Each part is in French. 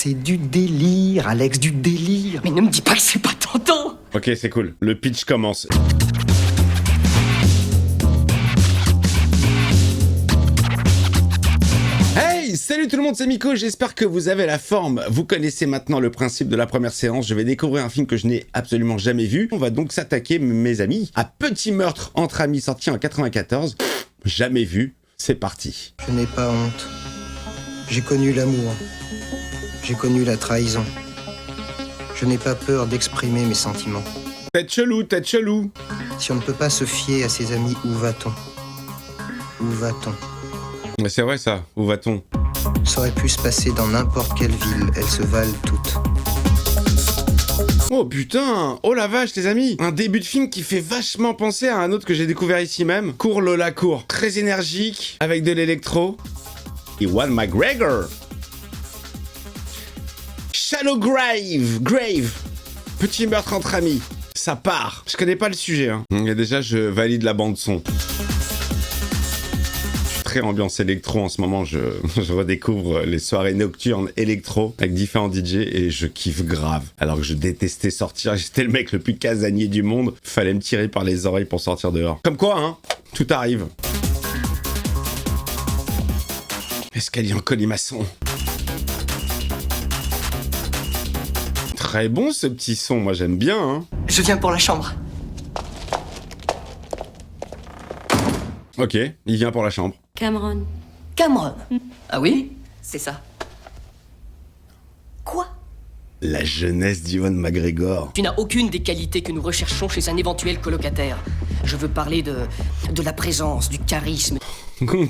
C'est du délire, Alex, du délire. Mais ne me dis pas que c'est pas tentant. Ok, c'est cool. Le pitch commence. Hey, salut tout le monde, c'est Miko, j'espère que vous avez la forme. Vous connaissez maintenant le principe de la première séance, je vais découvrir un film que je n'ai absolument jamais vu. On va donc s'attaquer, mes amis, à Petit meurtre entre amis, sorti en 94. Jamais vu, c'est parti. Je n'ai pas honte. J'ai connu l'amour. J'ai connu la trahison. Je n'ai pas peur d'exprimer mes sentiments. Tête chelou, tête chelou. Si on ne peut pas se fier à ses amis, où va-t-on? Où va-t-on? Mais c'est vrai ça, où va-t-on? Ça aurait pu se passer dans n'importe quelle ville, elles se valent toutes. Oh putain, oh la vache les amis. Un début de film qui fait vachement penser à un autre que j'ai découvert ici même. Cours Lola Cours. Très énergique, avec de l'électro. Ewan McGregor. Shallow Grave. Petit meurtre entre amis. Ça part. Je connais pas le sujet. Hein. Et déjà, je valide la bande son. Je suis très ambiance électro en ce moment. Je redécouvre les soirées nocturnes électro avec différents DJ et je kiffe grave. Alors que je détestais sortir. J'étais le mec le plus casanier du monde. Fallait me tirer par les oreilles pour sortir dehors. Comme quoi, hein. Tout arrive. Escalier en colimaçon. Très bon ce petit son, moi j'aime bien, hein. Je viens pour la chambre. Ok, il vient pour la chambre. Cameron. Cameron. Ah oui? C'est ça. Quoi? La jeunesse d'Ewan McGregor. Tu n'as aucune des qualités que nous recherchons chez un éventuel colocataire. Je veux parler de la présence, du charisme.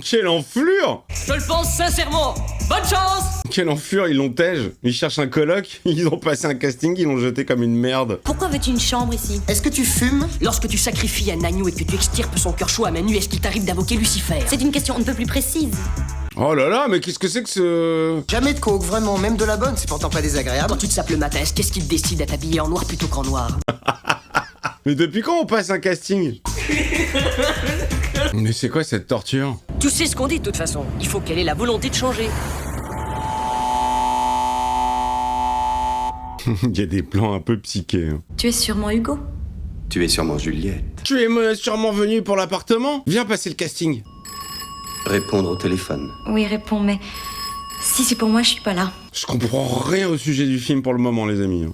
Quelle enflure! Je le pense sincèrement. Bonne chance! Quelle enflure, ils l'ont tège. Ils cherchent un coloc, ils ont passé un casting, ils l'ont jeté comme une merde. Pourquoi veux-tu une chambre ici? Est-ce que tu fumes? Lorsque tu sacrifies un agneau et que tu extirpes son cœur chaud à main nue, est-ce qu'il t'arrive d'invoquer Lucifer? C'est une question un peu plus précise. Oh là là, mais qu'est-ce que c'est que ce... Jamais de coke, vraiment, même de la bonne, c'est pourtant pas désagréable. Quand tu te sapes le matin, qu'est-ce qui te décide à t'habiller en noir plutôt qu'en noir? Mais depuis quand on passe un casting? Mais c'est quoi cette torture? Tu sais ce qu'on dit de toute façon. Il faut qu'elle ait la volonté de changer. Il y a des plans un peu psychés. Hein. Tu es sûrement Hugo? Tu es sûrement Juliette. Tu es sûrement venu pour l'appartement? Viens passer le casting. Répondre au téléphone. Oui, réponds, mais si c'est pour moi, je suis pas là. Je comprends rien au sujet du film pour le moment, les amis. Hein.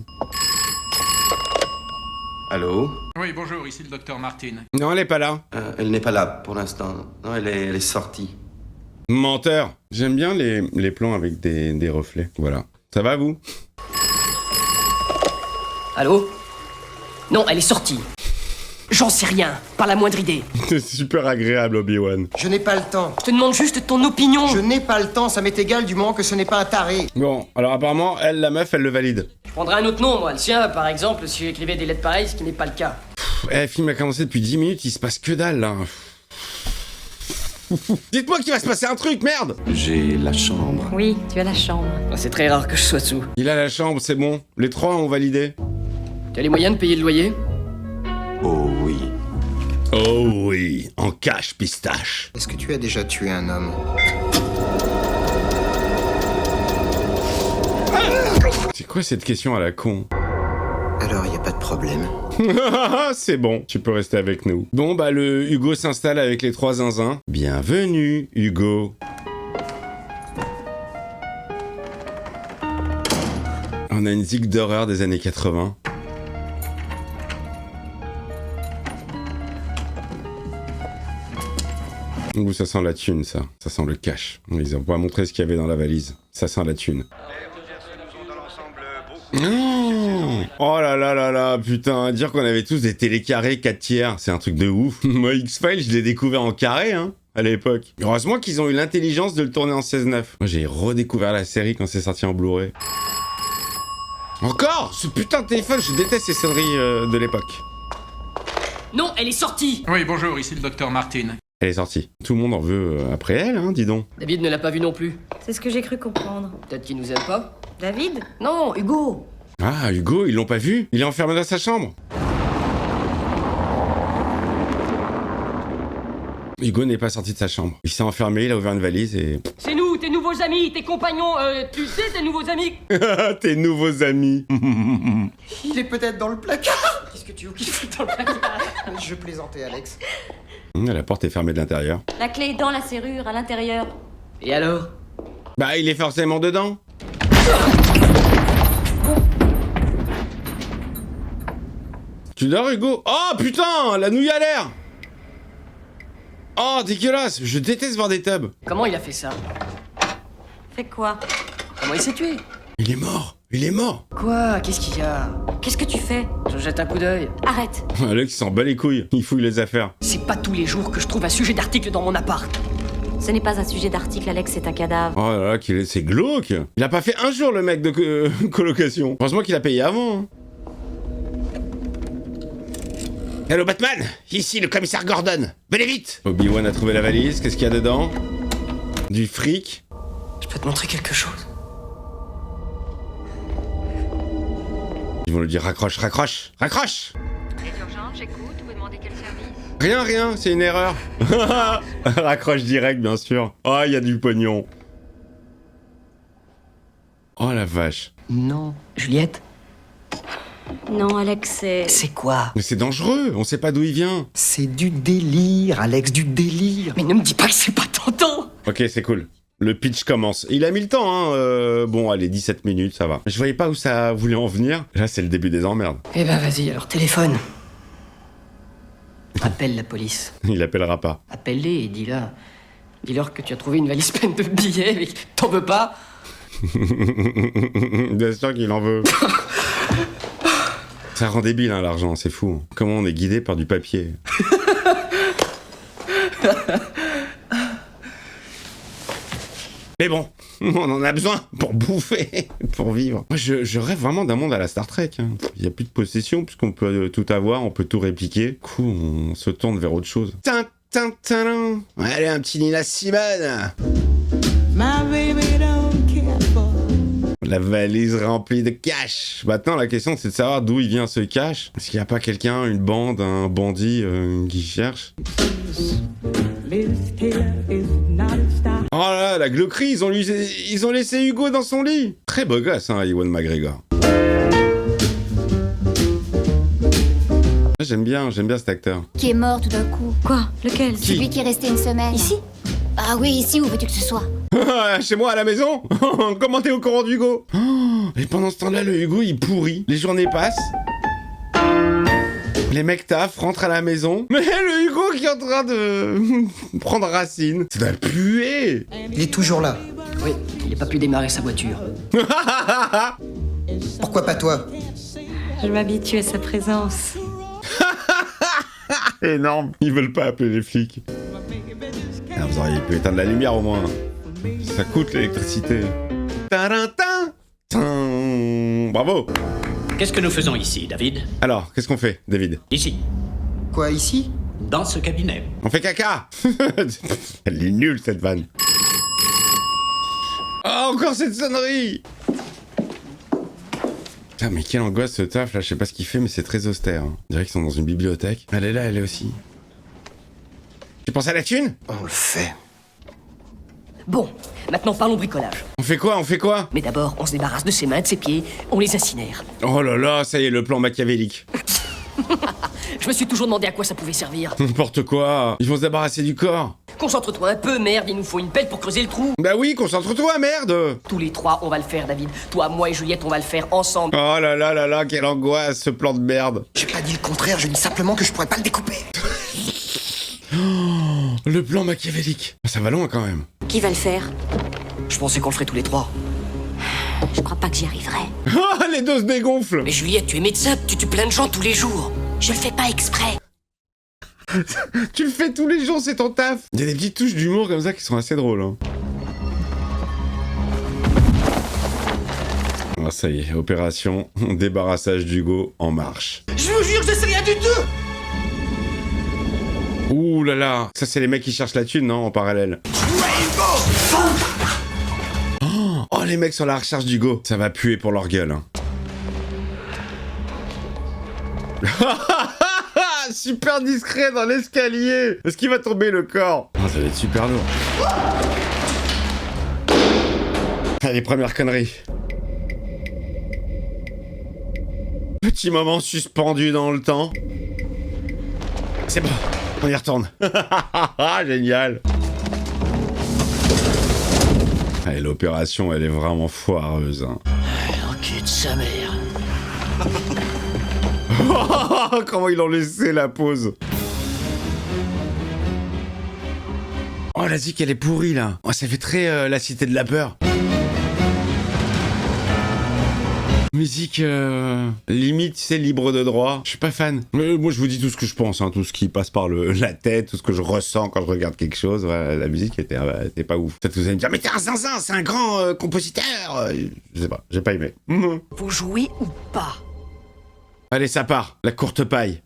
Allô? Oui, bonjour, ici le docteur Martin. Non, elle est pas là. Elle n'est pas là pour l'instant. Non, elle est sortie. Menteur. J'aime bien les plans avec des reflets. Voilà. Ça va, vous? Allô? Non, elle est sortie. J'en sais rien, pas la moindre idée. C'est super agréable, Obi-Wan. Je n'ai pas le temps. Je te demande juste ton opinion. Je n'ai pas le temps, ça m'est égal du moment que ce n'est pas un taré. Bon, alors apparemment, elle, la meuf, elle le valide. Je prendrais un autre nom, moi, le sien, par exemple, si j'écrivais des lettres pareilles, ce qui n'est pas le cas. Le film a commencé depuis 10 minutes, il se passe que dalle, là. Dites-moi qu'il va se passer un truc, merde! J'ai la chambre. Oui, tu as la chambre. C'est très rare que je sois sous. Il a la chambre, c'est bon. Les trois ont validé. Tu as les moyens de payer le loyer? Oh oui. Oh oui, en cash pistache. Est-ce que tu as déjà tué un homme? C'est quoi cette question à la con? Alors, il n'y a pas de problème. C'est bon, tu peux rester avec nous. Bon, bah le Hugo s'installe avec les trois zinzins. Bienvenue, Hugo. On a une zig d'horreur des années 80. Ouh, ça sent la thune, ça. Ça sent le cash. Ils ont pas montré ce qu'il y avait dans la valise. Ça sent la thune. Oh, oh là là là là, putain, dire qu'on avait tous des télécarrés 4 tiers, c'est un truc de ouf. Moi, X-Files, je l'ai découvert en carré, hein, à l'époque. Heureusement qu'ils ont eu l'intelligence de le tourner en 16:9. Moi, j'ai redécouvert la série quand c'est sorti en Blu-ray. Encore ce putain de téléphone, je déteste ces sonneries de l'époque. Non, elle est sortie! Oui, bonjour, ici le docteur Martin. Elle est sortie. Tout le monde en veut après elle, hein, dis donc. David ne l'a pas vue non plus. C'est ce que j'ai cru comprendre. Peut-être qu'il nous aime pas? David? Non, Hugo! Ah, Hugo, ils l'ont pas vu? Il est enfermé dans sa chambre. Hugo n'est pas sorti de sa chambre. Il s'est enfermé, il a ouvert une valise et... C'est nous, tes nouveaux amis, tes compagnons, tu sais, tes nouveaux amis. Tes nouveaux amis. Il est peut-être dans le placard. Qu'est-ce que tu veux qu'il foute dans le placard? Je plaisantais, Alex. La porte est fermée de l'intérieur. La clé est dans la serrure, à l'intérieur. Et alors? Bah, il est forcément dedans. Tu dors, Hugo? Oh, putain, la nouille à l'air. Oh, dégueulasse. Je déteste voir des tubs. Comment il a fait ça? Fais quoi? Comment il s'est tué? Il est mort. Il est mort. Quoi? Qu'est-ce qu'il y a? Qu'est-ce que tu fais? Je jette un coup d'œil. Arrête. Alex s'en bat les couilles. Il fouille les affaires. C'est pas tous les jours que je trouve un sujet d'article dans mon appart. Ce n'est pas un sujet d'article, Alex, c'est un cadavre. Oh là là, c'est glauque. Il a pas fait un jour, le mec de colocation. Heureusement qu'il a payé avant. Hein. Hello Batman, ici le commissaire Gordon. Venez vite. Obi-Wan a trouvé la valise, qu'est-ce qu'il y a dedans? Du fric. Je peux te montrer quelque chose? Ils vont lui dire raccroche, raccroche, raccroche. C'est urgent, j'écoute, vous demandez quel service? Rien, c'est une erreur. Raccroche direct, bien sûr. Oh, il y a du pognon. Oh la vache. Non. Juliette? Non, Alex, c'est... C'est quoi? Mais c'est dangereux, on sait pas d'où il vient. C'est du délire, Alex, du délire. Mais ne me dis pas que c'est pas tentant! Ok, c'est cool. Le pitch commence. Il a mis le temps, hein. Bon, allez, 17 minutes, ça va. Je voyais pas où ça voulait en venir. Là, c'est le début des emmerdes. Eh ben vas-y, alors téléphone. Appelle la police. Il appellera pas. Appelle-les et dis-leur. Dis-leur que tu as trouvé une valise pleine de billets, mais que t'en veux pas. Bien sûr qu'il en veut. Ça rend débile, hein, l'argent, c'est fou. Comment on est guidé par du papier. Mais bon, on en a besoin pour bouffer, pour vivre. Moi, je rêve vraiment d'un monde à la Star Trek. Hein. Il n'y a plus de possession, puisqu'on peut tout avoir, on peut tout répliquer. Du coup, on se tourne vers autre chose. Allez, un petit Nina Simone. La valise remplie de cash. Maintenant, la question, c'est de savoir d'où il vient ce cash. Est-ce qu'il n'y a pas quelqu'un, une bande, un bandit qui cherche? Oh là, la glauquerie, ils ont laissé Hugo dans son lit. Très beau gosse, hein, Ewan McGregor. J'aime bien cet acteur. Qui est mort tout d'un coup. Quoi? Lequel? Celui qui est resté une semaine. Ici? Ah oui, ici, où veux-tu que ce soit? Chez moi, à la maison. Comment t'es au courant d'Hugo? Et pendant ce temps-là, le Hugo, il pourrit. Les journées passent. Les mecs taffent, rentrent à la maison. Mais le Hugo qui est en train de prendre racine. Ça doit puer. Il est toujours là. Oui, il n'a pas pu démarrer sa voiture. Pourquoi pas toi? Je m'habitue à sa présence. Énorme. Ils veulent pas appeler les flics. Alors, vous auriez pu éteindre la lumière au moins. Ça coûte l'électricité. Tarantin. Bravo. Qu'est-ce que nous faisons ici, David? Alors, qu'est-ce qu'on fait, David? Ici, Quoi, ici? dans ce cabinet. On fait caca. Elle est nulle, cette vanne. Oh, encore cette sonnerie. Putain, mais quelle angoisse ce taf, là. Je sais pas ce qu'il fait, mais c'est très austère. Hein. On dirait qu'ils sont dans une bibliothèque. Elle est là, elle est aussi. Tu penses à la thune? On le fait. Bon, maintenant parlons bricolage. On fait quoi? Mais d'abord, on se débarrasse de ses mains, de ses pieds, on les incinère. Oh là là, ça y est, le plan machiavélique. Je me suis toujours demandé à quoi ça pouvait servir. N'importe quoi. Ils vont se débarrasser du corps. Concentre-toi un peu, merde, il nous faut une pelle pour creuser le trou. Bah oui, concentre-toi, merde. Tous les trois, on va le faire, David. Toi, moi et Juliette, on va le faire ensemble. Oh là là là là, quelle angoisse, ce plan de merde. J'ai pas dit le contraire, je dis simplement que je pourrais pas le découper. Le plan machiavélique. Ça va loin quand même. Qui va le faire? Je pensais qu'on le ferait tous les trois. Je crois pas que j'y arriverai. Oh, les deux se dégonflent. Mais Juliette, tu es médecin, tu tues plein de gens tous les jours. Je le fais pas exprès. Tu le fais tous les jours, c'est ton taf. Il y a des petites touches d'humour comme ça qui sont assez drôles. Hein. Ah, ça y est, opération débarrassage d'Hugo en marche. Je vous jure, je sais rien du tout. Ouh là là, ça c'est les mecs qui cherchent la thune, non, en parallèle. Oh, les mecs sur la recherche d'Hugo. Ça va puer pour leur gueule. Hein. super discret dans l'escalier. Est-ce qu'il va tomber le corps? Ah, ça va être super lourd. Allez, première connerie. Petit moment suspendu dans le temps. C'est bon, on y retourne. Génial. Allez, l'opération, elle est vraiment foireuse. Hein. Enculé de sa mère. Comment ils ont laissé la pause. Oh, la zik, elle est pourrie, là. Oh, ça fait très la cité de la peur. Musique, limite, c'est libre de droit. Je suis pas fan. Mais moi, je vous dis tout ce que je pense, hein, tout ce qui passe par la tête, tout ce que je ressens quand je regarde quelque chose. Voilà, la musique était pas ouf. Peut-être que vous allez me dire, mais t'es un zinzin, c'est un grand compositeur. Je sais pas, j'ai pas aimé. Vous jouez ou pas? Allez, ça part. La courte paille.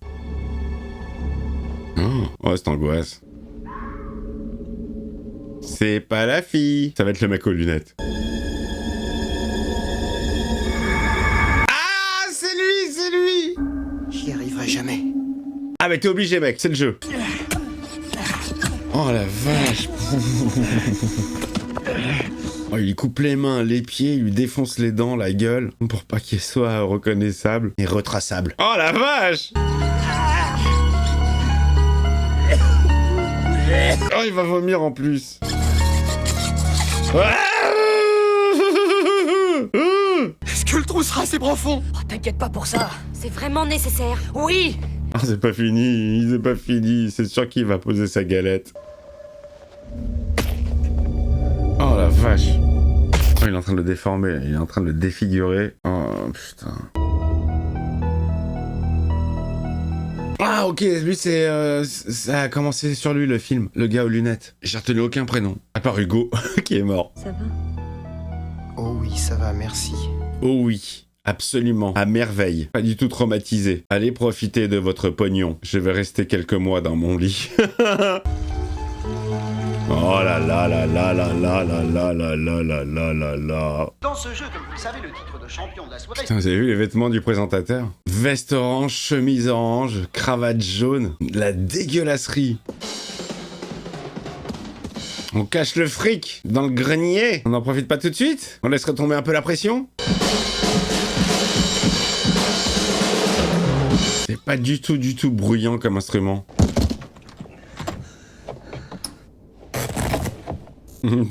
Oh, c'est angoisse. C'est pas la fille. Ça va être le mec aux lunettes. Ah, c'est lui, c'est lui. J'y arriverai jamais. Ah, mais t'es obligé, mec, c'est le jeu. Oh la vache. Oh, il lui coupe les mains, les pieds, il lui défonce les dents, la gueule, pour pas qu'il soit reconnaissable et retraçable. Oh la vache. Oh, il va vomir en plus. Est-ce que le trou sera assez profond? Oh, t'inquiète pas pour ça. C'est vraiment nécessaire. Oui. Ah, c'est pas fini, c'est pas fini. C'est sûr qu'il va poser sa galette. Oh la vache. Oh, il est en train de le déformer, il est en train de le défigurer. Oh putain. Ah ok, lui c'est... ça a commencé sur lui le film, le gars aux lunettes. J'ai retenu aucun prénom, à part Hugo, qui est mort. Ça va? Oh oui, ça va, merci. Oh oui, absolument, à merveille. Pas du tout traumatisé. Allez profiter de votre pognon. Je vais rester quelques mois dans mon lit. Oh là là là là là là là là là là là là là là. Dans ce jeu, comme vous le savez, le titre de champion de la soirée... Putain, vous avez vu les vêtements du présentateur? Veste orange, chemise orange, cravate jaune. La dégueulasserie. On cache le fric dans le grenier. On n'en profite pas tout de suite? On laisse retomber un peu la pression? C'est pas du tout bruyant comme instrument.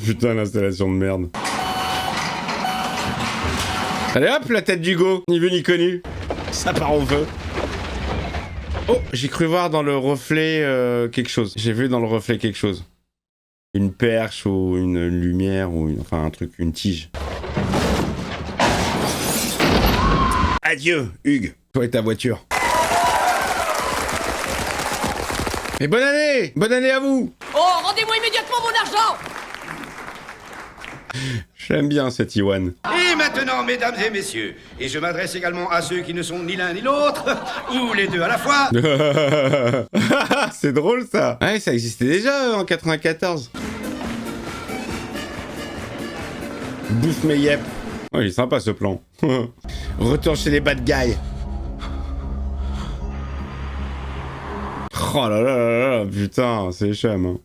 Putain, l'installation de merde. Allez hop, la tête d'Hugo, ni vu ni connu. Ça part au feu. Oh, j'ai cru voir dans le reflet quelque chose. J'ai vu dans le reflet quelque chose. Une perche ou une lumière ou enfin un truc, une tige. Adieu, Hugues. Toi et ta voiture. Et bonne année! Bonne année à vous! Oh, rendez-moi immédiatement mon argent! J'aime bien cet Iwan. Et maintenant, mesdames et messieurs, et je m'adresse également à ceux qui ne sont ni l'un ni l'autre, ou les deux à la fois. C'est drôle ça. Ouais, ça existait déjà en 94. Bouffe mes yep. Oh, il est sympa ce plan. Retour chez les bad guys. Oh là là là là, putain, c'est chum. Hein.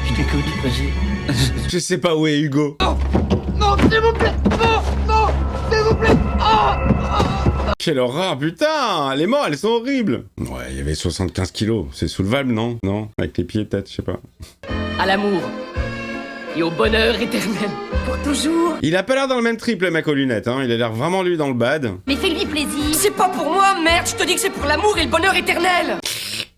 Je t'écoute, vas-y. Je sais pas où est Hugo. Non, non, s'il vous plaît, non, s'il vous plaît. Quelle horreur, putain. Les morts, elles sont horribles. Ouais, il y avait 75 kilos. C'est soulevable, non? Non, avec les pieds, peut-être, je sais pas. À l'amour et au bonheur éternel. Pour toujours. Il a pas l'air dans le même trip, le mec aux lunettes, hein. Il a l'air vraiment lui dans le bad. Mais fais-lui plaisir. C'est pas pour moi, merde, je te dis que c'est pour l'amour et le bonheur éternel.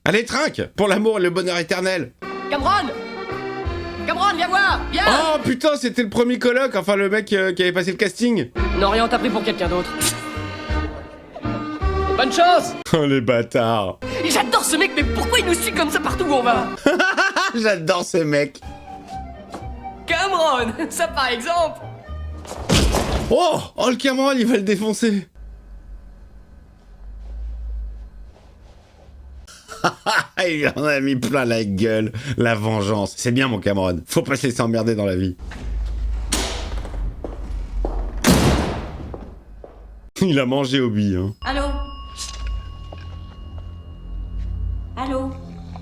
Allez, trinque. Pour l'amour et le bonheur éternel. Cameron, viens voir, viens. Oh putain, c'était le premier coloc, enfin le mec qui avait passé le casting. Non, rien, t'as pris pour quelqu'un d'autre. Bonne chance. Oh les bâtards. J'adore ce mec, mais pourquoi il nous suit comme ça partout où on va? J'adore ce mec. Cameron, ça par exemple. Oh le Cameron, il va le défoncer. Il en a mis plein la gueule. La vengeance. C'est bien mon Cameron. Faut pas se laisser emmerder dans la vie. Il a mangé Obi, hein. Allô?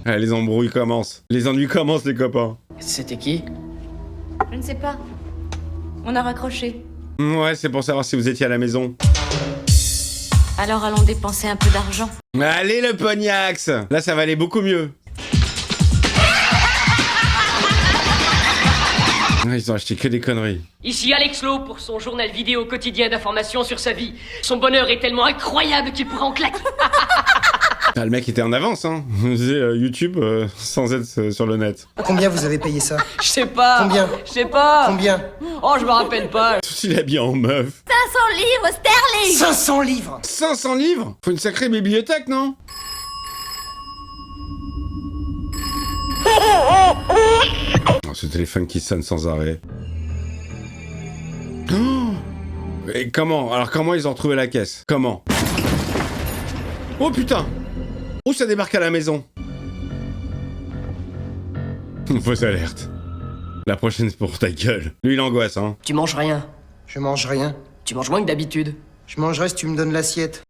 Allez, les embrouilles commencent. Les ennuis commencent, les copains. C'était qui? Je ne sais pas. On a raccroché. Ouais, c'est pour savoir si vous étiez à la maison. Alors allons dépenser un peu d'argent. Allez, le pognax! Là, ça va aller beaucoup mieux. Ils ont acheté que des conneries. Ici Alex Lowe pour son journal vidéo quotidien d'information sur sa vie. Son bonheur est tellement incroyable qu'il pourrait en claquer. Ah, le mec était en avance, hein. Il faisait YouTube sans être sur le net. Combien vous avez payé ça? Je sais pas. Combien? Je sais pas. Combien? Oh, je me rappelle pas. Tout il est habillé en meuf. 500 livres sterling. 500 livres! 500 livres? Faut une sacrée bibliothèque, non? Oh, ce téléphone qui sonne sans arrêt. Oh, et comment? Alors comment ils ont retrouvé la caisse? Comment? Oh putain! Où ça débarque à la maison? Fausse alerte. La prochaine c'est pour ta gueule. Lui il angoisse, hein. Tu manges rien. Je mange rien. Tu manges moins que d'habitude. Je mangerai si tu me donnes l'assiette.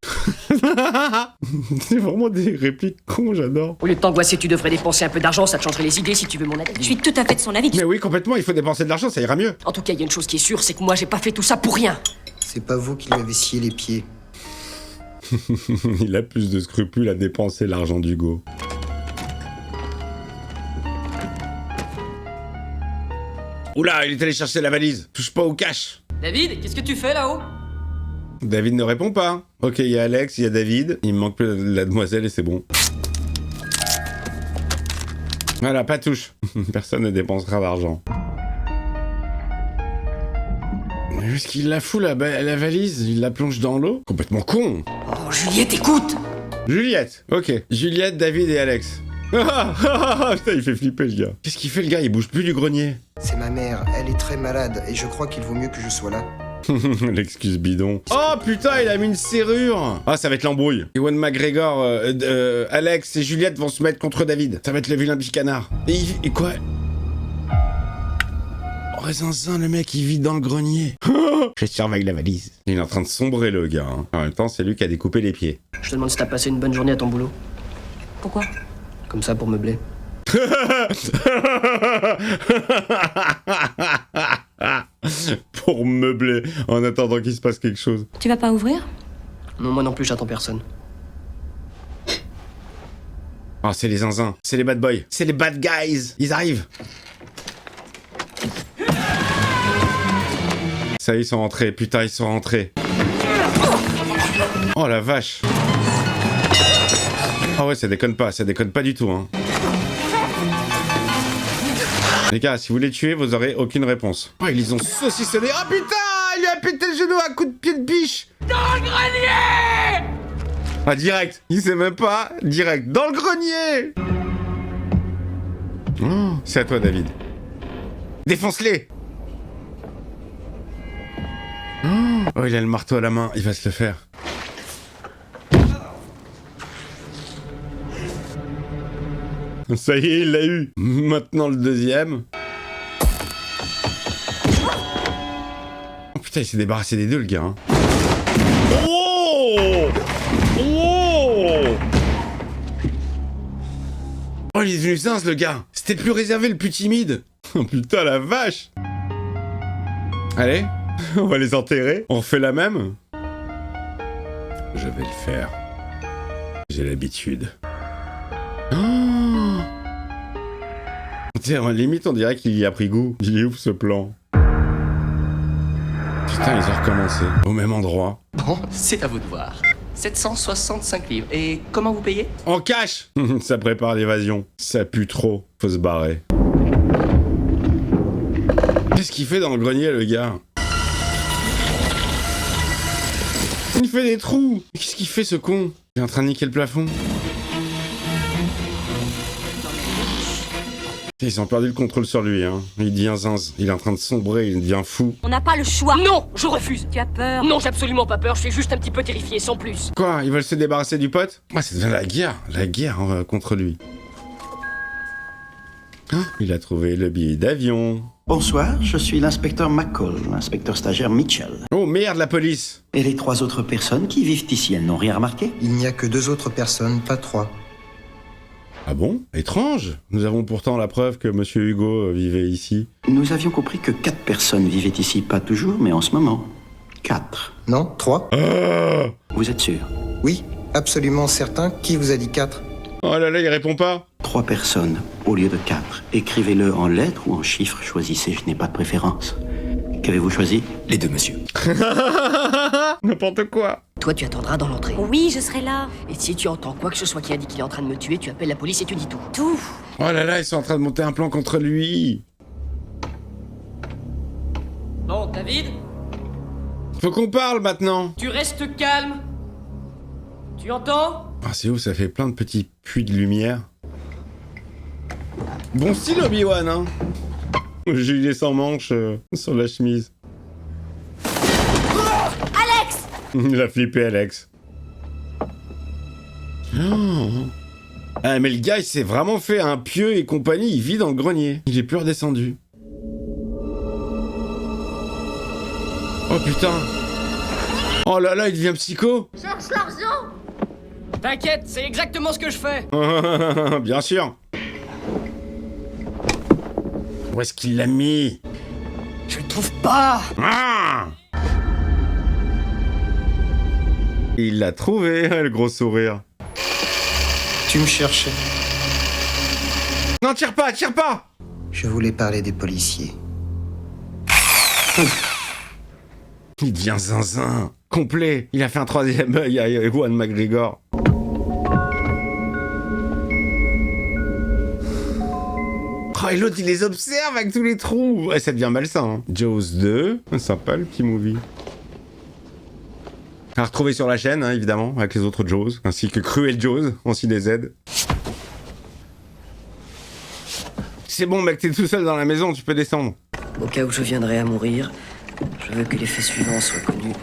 C'est vraiment des répliques cons, j'adore. Au lieu de t'angoisser, tu devrais dépenser un peu d'argent, ça te changerait les idées si tu veux mon avis. Je suis tout à fait de son avis. Mais oui, complètement, il faut dépenser de l'argent, ça ira mieux. En tout cas, il y a une chose qui est sûre, c'est que moi j'ai pas fait tout ça pour rien. C'est pas vous qui lui avez scié les pieds. Il a plus de scrupules à dépenser l'argent d'Hugo. Oula, il est allé chercher la valise. Touche pas au cash. David, qu'est-ce que tu fais là-haut? David ne répond pas. Ok, il y a Alex, il y a David. Il me manque plus la demoiselle et c'est bon. Voilà, pas touche. Personne ne dépensera d'argent. Mais où est-ce qu'il la fout, la valise? Il la plonge dans l'eau? Complètement con. Oh, Juliette, écoute! Juliette. Ok. Juliette, David et Alex. Putain, il fait flipper, le gars. Qu'est-ce qu'il fait, le gars? Il bouge plus du grenier. C'est ma mère, elle est très malade et je crois qu'il vaut mieux que je sois là. L'excuse bidon. Oh putain, il a mis une serrure. Ah, ça va être l'embrouille. Ewan McGregor, Alex et Juliette vont se mettre contre David. Ça va être le vilain petit canard. Et quoi? Oh, zinzin, le mec, il vit dans le grenier. Je surveille la valise. Il est en train de sombrer, le gars. Hein. En même temps, c'est lui qui a découpé les pieds. Je te demande si t'as passé une bonne journée à ton boulot. Pourquoi? Comme ça, pour meubler. Pour meubler, en attendant qu'il se passe quelque chose. Tu vas pas ouvrir? Non, moi non plus, j'attends personne. Oh, c'est les zinzins. C'est les bad boys. C'est les bad guys. Ils arrivent. Ça y est, ils sont rentrés. Putain, ils sont rentrés. Oh la vache. Oh ouais, ça déconne pas du tout, hein. Les gars, si vous les tuez, vous aurez aucune réponse. Oh, ils les ont saucissonnés. Oh putain, il lui a pété le genou à coup de pied de biche. Dans le grenier. Ah, direct. Il sait même pas. Direct. Dans le grenier. Oh, c'est à toi, David. Défonce-les. Oh, il a le marteau à la main. Il va se le faire. Ça y est, il l'a eu. Maintenant le deuxième. Oh putain, il s'est débarrassé des deux, le gars. Hein. Oh, oh, oh, il est devenu zinze, le gars. C'était le plus réservé, le plus timide. Oh putain, la vache. Allez, on va les enterrer. On refait la même. Je vais le faire. J'ai l'habitude. Oh, limite, on dirait qu'il y a pris goût. Il est ouf, ce plan. Putain, ils ont recommencé. Au même endroit. Bon, c'est à vous de voir. 765 livres. Et comment vous payez? En cash. Ça prépare l'évasion. Ça pue trop. Faut se barrer. Qu'est-ce qu'il fait dans le grenier, le gars? Il fait des trous. Qu'est-ce qu'il fait, ce con? Il est en train de niquer le plafond. Ils ont perdu le contrôle sur lui, hein. Il devient zinze. Il est en train de sombrer, il devient fou. On n'a pas le choix. Non, je refuse. Tu as peur? Non, j'ai absolument pas peur, je suis juste un petit peu terrifié, sans plus. Quoi? Ils veulent se débarrasser du pote? Ah, ça devient la guerre contre lui. Ah, il a trouvé le billet d'avion. Bonsoir, je suis l'inspecteur McCall, l'inspecteur stagiaire Mitchell. Oh merde, la police! Et les 3 autres personnes qui vivent ici, elles n'ont rien remarqué? Il n'y a que 2 autres personnes, pas 3. Ah bon? Étrange. Nous avons pourtant la preuve que Monsieur Hugo vivait ici. Nous avions compris que 4 personnes vivaient ici, pas toujours, mais en ce moment. 4. Non, 3. Vous êtes sûr? Oui, absolument certain. Qui vous a dit 4? Oh là là, il répond pas. 3 personnes au lieu de 4. Écrivez-le en lettres ou en chiffres, choisissez, je n'ai pas de préférence. Qu'avez-vous choisi? Les deux, monsieur. N'importe quoi. Toi, tu attendras dans l'entrée. Oui, je serai là. Et si tu entends quoi que ce soit qui indique qu'il est en train de me tuer, tu appelles la police et tu dis tout. Tout. Oh là là, ils sont en train de monter un plan contre lui. Bon, David, Faut qu'on parle maintenant. tu restes calme. Tu entends? Ah, c'est où, ça fait plein de petits puits de lumière. Bon style Obi-Wan, hein. J'ai eu des sans manches sur la chemise. Alex! Il a flippé Alex. Oh. Ah mais le gars il s'est vraiment fait un pieu et compagnie, il vit dans le grenier. Il est plus redescendu. Oh putain. Oh là là, il devient psycho. Cherche l'argent! T'inquiète, c'est exactement ce que je fais. Bien sûr. Où est-ce qu'il l'a mis? Je le trouve pas. Ah, il l'a trouvé, le gros sourire. Tu me cherchais. Non, tire pas, tire pas. Je voulais parler des policiers. Il devient zinzin, complet. Il a fait un 3e œil à Ewan McGregor. Oh, et l'autre, il les observe avec tous les trous. Ouais, ça devient malsain. Hein. Jaws 2, sympa le petit movie. À retrouver sur la chaîne, hein, évidemment, avec les autres Jaws, ainsi que Cruel Jaws, en ciné-Z. C'est bon, mec, t'es tout seul dans la maison, tu peux descendre. Au cas où je viendrais à mourir, je veux que les faits suivants soient connus.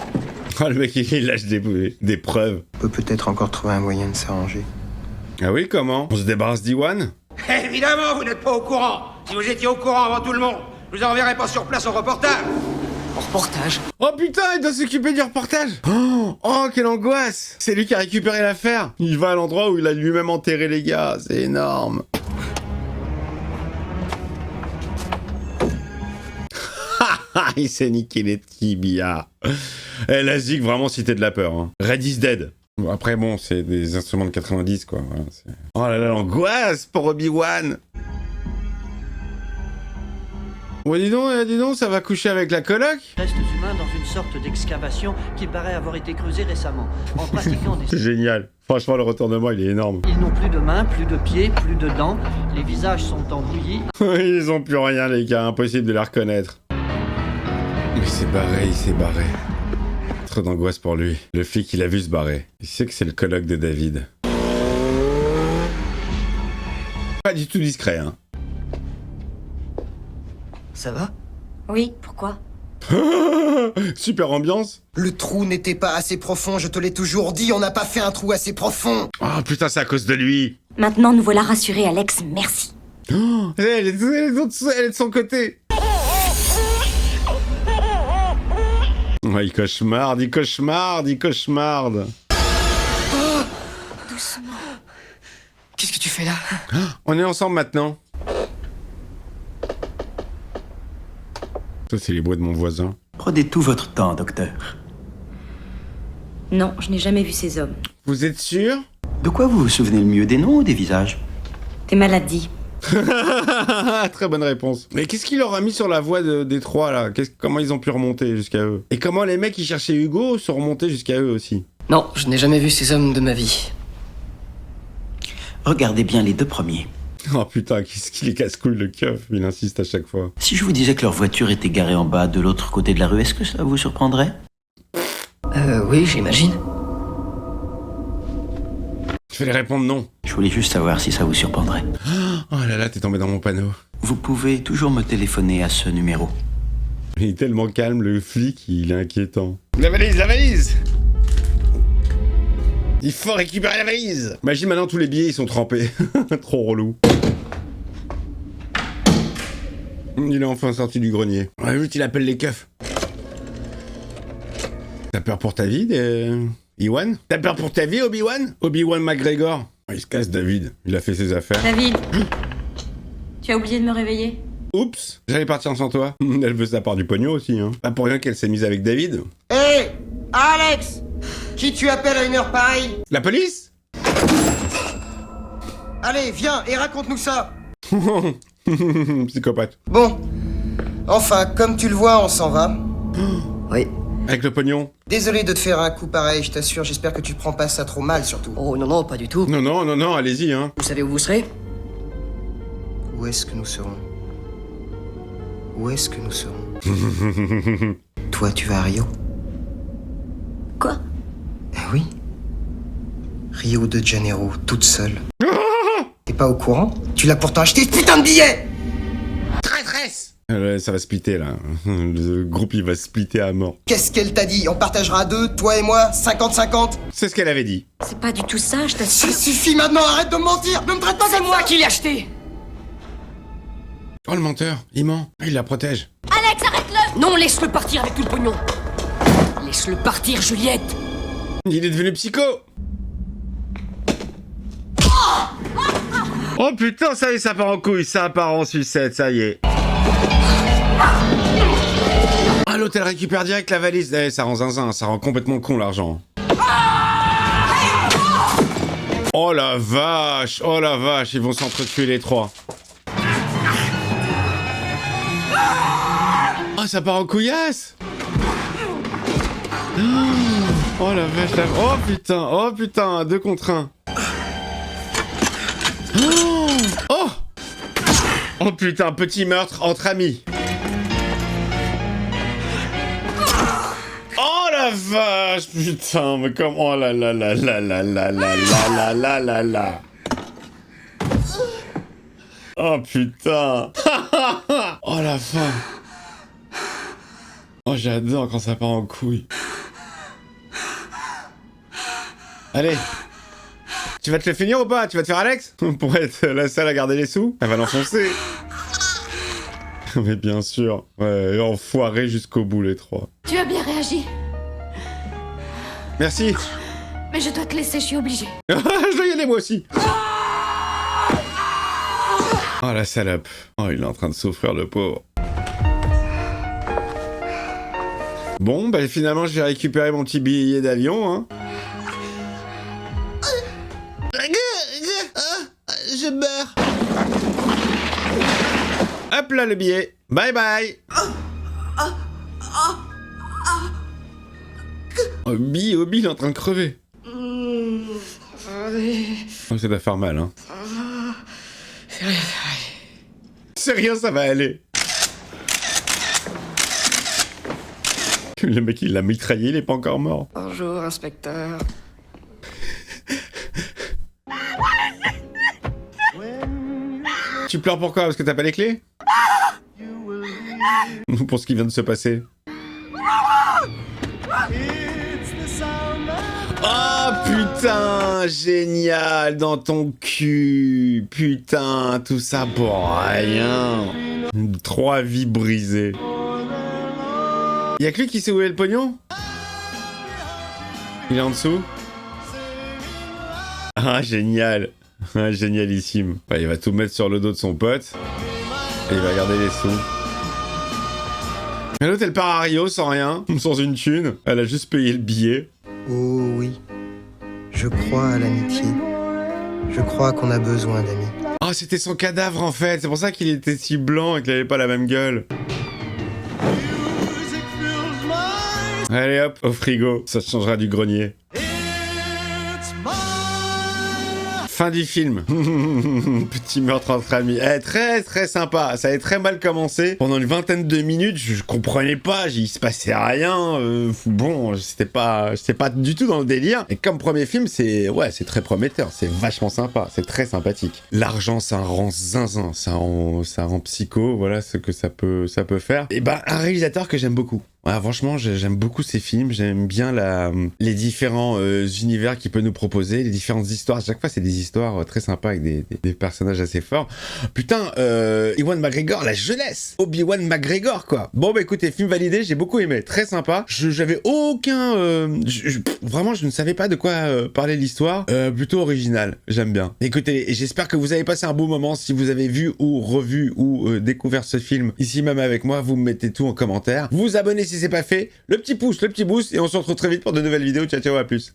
Oh, le mec, il lâche des preuves. On peut peut-être encore trouver un moyen de s'arranger. Ah oui, comment? On se débarrasse d'Iwan? Évidemment, vous n'êtes pas au courant. Si vous étiez au courant avant tout le monde, je vous enverrai pas sur place au reportage. En reportage? Oh putain, il doit s'occuper du reportage. Oh, quelle angoisse. C'est lui qui a récupéré l'affaire. Il va à l'endroit où il a lui-même enterré les gars. C'est énorme. Il s'est niqué les tibias. Eh, la zig, vraiment cité de la peur. Hein. Red is dead. Bon, après, bon, c'est des instruments de 90, quoi. Voilà, oh là là, l'angoisse pour Obi-Wan. Ouais, dis donc, ça va coucher avec la coloc? Restes humains dans une sorte d'excavation qui paraît avoir été creusée récemment. En pratiquant des... C'est génial. Franchement, le retournement, il est énorme. Ils n'ont plus de mains, plus de pieds, plus de dents. Les visages sont en bouillie. Ils ont plus rien, les gars. Impossible de les reconnaître. Mais il s'est barré, il s'est barré. Trop d'angoisse pour lui. Le flic, il a vu se barrer. Il sait que c'est le coloc de David. Pas du tout discret, hein. Ça va? Oui, pourquoi? Super ambiance. Le trou n'était pas assez profond, je te l'ai toujours dit, on n'a pas fait un trou assez profond. Oh putain, c'est à cause de lui. Maintenant, nous voilà rassurés, Alex, merci. Oh, elle est de son côté. Oh, il cauchemarde, il cauchemarde, il cauchemarde. Oh, doucement. Qu'est-ce que tu fais là? On est ensemble maintenant. Ça, c'est les bruits de mon voisin. Prenez tout votre temps, docteur. Non, je n'ai jamais vu ces hommes. Vous êtes sûr? De quoi vous vous souvenez le mieux, des noms ou des visages? Des maladies. Très bonne réponse. Mais qu'est-ce qu'il leur a mis sur la voie des trois, là? Comment ils ont pu remonter jusqu'à eux? Et comment les mecs qui cherchaient Hugo sont remontés jusqu'à eux aussi? Non, je n'ai jamais vu ces hommes de ma vie. Regardez bien les 2 premiers. Oh putain, qu'est-ce qu'il est casse-couille le keuf, il insiste à chaque fois. Si je vous disais que leur voiture était garée en bas de l'autre côté de la rue, est-ce que ça vous surprendrait? Oui, j'imagine. Je vais les répondre non. Je voulais juste savoir si ça vous surprendrait. Oh là là, t'es tombé dans mon panneau. Vous pouvez toujours me téléphoner à ce numéro. Il est tellement calme, le flic, il est inquiétant. La valise, la valise! Il faut récupérer la valise! Imagine maintenant tous les billets, ils sont trempés. Trop relou. Il est enfin sorti du grenier. Ouais, vite, il appelle les keufs. T'as peur pour ta vie, Iwan? T'as peur pour ta vie, Obi-Wan? Obi-Wan McGregor? Il se casse, David. Il a fait ses affaires. David, tu as oublié de me réveiller? Oups, j'allais partir sans toi. Elle veut sa part du pognon aussi, hein. Pas pour rien qu'elle s'est mise avec David. Hé Alex Qui tu appelles à une heure pareille? La police? Allez, viens et raconte-nous ça. Psychopathe. Bon. Enfin, comme tu le vois, on s'en va. Oui. Avec le pognon? Désolé de te faire un coup pareil, je t'assure, j'espère que tu prends pas ça trop mal surtout. Oh non, non, pas du tout. Non, allez-y, hein. Vous savez où vous serez? Où est-ce que nous serons? Où est-ce que nous serons? Toi, tu vas à Rio? Quoi? Oui. Rio de Janeiro, toute seule. T'es pas au courant? Tu l'as pourtant acheté ce putain de billet! Traîtresse! Ça va splitter, là. Le groupe, il va splitter à mort. Qu'est-ce qu'elle t'a dit? On partagera à deux, toi et moi, 50-50? C'est ce qu'elle avait dit. C'est pas du tout ça, je t'assure. Ça suffit maintenant, arrête de me mentir! Ne me traite pas C'est comme moi ça! qui l'ai acheté! Oh, le menteur, il ment. Il la protège. Alex, arrête-le! Non, laisse-le partir avec tout le pognon. Laisse-le partir, Juliette. Il est devenu psycho. Oh putain, ça y est, ça part en couille, ça part en sucette, ça y est. Ah, l'hôtel récupère direct la valise. Eh, ça rend zinzin, ça rend complètement con l'argent. Oh la vache, ils vont s'entretuer les trois. Oh, ça part en couillasse. Oh la vache, oh putain, 2 contre 1. Oh putain, petit meurtre entre amis. Oh la vache, putain, mais comment, oh là là là là là là là là là là là. Oh putain. Oh la fin. Oh j'adore quand ça part en couille. Allez. Tu vas te le finir ou pas? Tu vas te faire Alex? Pour être la seule à garder les sous? Elle va l'enfoncer. Mais bien sûr. Ouais, enfoiré jusqu'au bout les trois. Tu as bien réagi. Merci. Mais je dois te laisser, je suis obligée. Je dois y aller moi aussi. Oh la salope. Oh, il est en train de souffrir le pauvre. Bon, bah finalement je vais récupérer mon petit billet d'avion, hein. Je meurs. Hop là le billet. Bye bye. Obi, il est en train de crever. Oh, ça doit faire mal, hein. C'est rien, ça va aller. Le mec, il l'a mitraillé, il est pas encore mort. Bonjour, inspecteur. Tu pleures pourquoi? Parce que t'as pas les clés? Ou pour ce qui vient de se passer? Oh putain, génial, dans ton cul. Putain, tout ça pour rien. 3 vies brisées. Y'a que lui qui sait où est le pognon? Il est en dessous? Ah, génial. Ah, génialissime. Ouais, il va tout mettre sur le dos de son pote. Et il va garder les sous. Et l'autre, elle part à Rio sans rien, sans une thune. Elle a juste payé le billet. Oh oui. Je crois à l'amitié. Je crois qu'on a besoin d'amis. Oh, c'était son cadavre en fait. C'est pour ça qu'il était si blanc et qu'il avait pas la même gueule. Allez hop, au frigo. Ça te changera du grenier. Fin du film. Petit meurtre entre amis. Eh, très très sympa. Ça avait très mal commencé. Pendant une vingtaine de minutes, je comprenais pas. Il se passait rien. Bon, c'était pas du tout dans le délire. Et comme premier film, c'est très prometteur. C'est vachement sympa. C'est très sympathique. L'argent, ça rend zinzin. Ça rend psycho. Voilà ce que ça peut faire. Et bah, un réalisateur que j'aime beaucoup. Ouais, franchement, j'aime beaucoup ces films, j'aime bien les différents univers qu'il peut nous proposer, les différentes histoires. À chaque fois, c'est des histoires très sympas avec des personnages assez forts. Putain, Ewan McGregor, la jeunesse, Obi-Wan McGregor, quoi. Bon, bah écoutez, film validé, j'ai beaucoup aimé, très sympa. J'avais aucun... vraiment, je ne savais pas de quoi parler l'histoire. Plutôt original, j'aime bien. Écoutez, j'espère que vous avez passé un beau moment. Si vous avez vu ou revu ou découvert ce film ici même avec moi, vous me mettez tout en commentaire. Vous abonnez si c'est pas fait, le petit pouce, le petit boost, et on se retrouve très vite pour de nouvelles vidéos. Ciao, ciao, à plus.